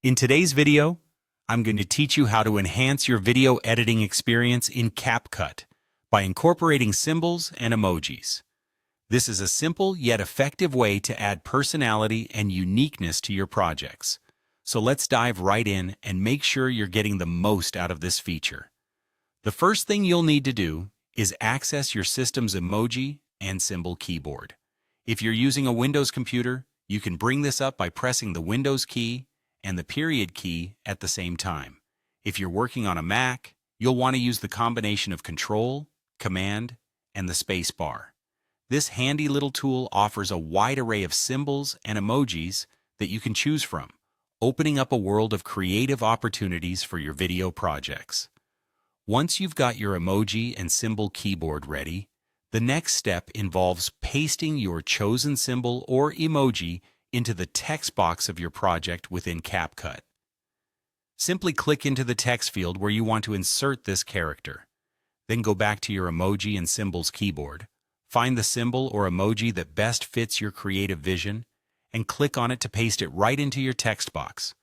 In today's video, I'm going to teach you how to enhance your video editing experience in CapCut by incorporating symbols and emojis. This is a simple yet effective way to add personality and uniqueness to your projects. So let's dive right in and make sure you're getting the most out of this feature. The first thing you'll need to do is access your system's emoji and symbol keyboard. If you're using a Windows computer, you can bring this up by pressing the Windows key and the period key at the same time. If you're working on a Mac, you'll want to use the combination of Control, Command, and the space bar. This handy little tool offers a wide array of symbols and emojis that you can choose from, opening up a world of creative opportunities for your video projects. Once you've got your emoji and symbol keyboard ready, the next step involves pasting your chosen symbol or emoji into the text box of your project within CapCut. Simply click into the text field where you want to insert this character. Then go back to your emoji and symbols keyboard, find the symbol or emoji that best fits your creative vision, and click on it to paste it right into your text box.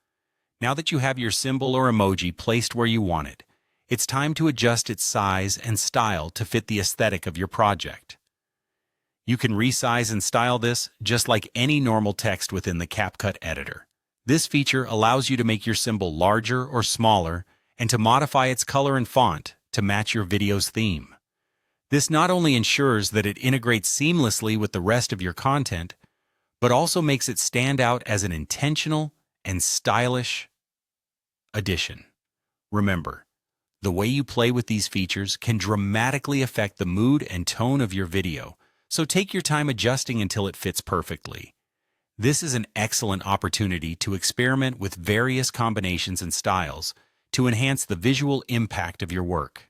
Now that you have your symbol or emoji placed where you want it, it's time to adjust its size and style to fit the aesthetic of your project. You can resize and style this just like any normal text within the CapCut editor. This feature allows you to make your symbol larger or smaller and to modify its color and font to match your video's theme. This not only ensures that it integrates seamlessly with the rest of your content, but also makes it stand out as an intentional and stylish addition. Remember, the way you play with these features can dramatically affect the mood and tone of your video, so take your time adjusting until it fits perfectly. This is an excellent opportunity to experiment with various combinations and styles to enhance the visual impact of your work.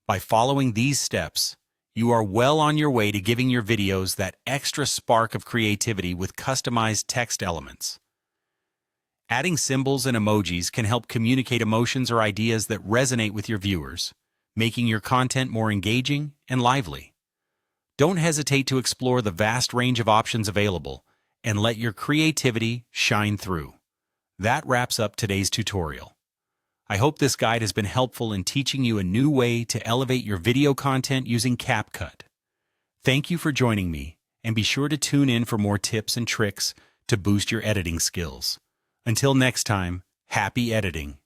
By following these steps, you are well on your way to giving your videos that extra spark of creativity with customized text elements. Adding symbols and emojis can help communicate emotions or ideas that resonate with your viewers, making your content more engaging and lively. Don't hesitate to explore the vast range of options available and let your creativity shine through. That wraps up today's tutorial. I hope this guide has been helpful in teaching you a new way to elevate your video content using CapCut. Thank you for joining me, and be sure to tune in for more tips and tricks to boost your editing skills. Until next time, happy editing.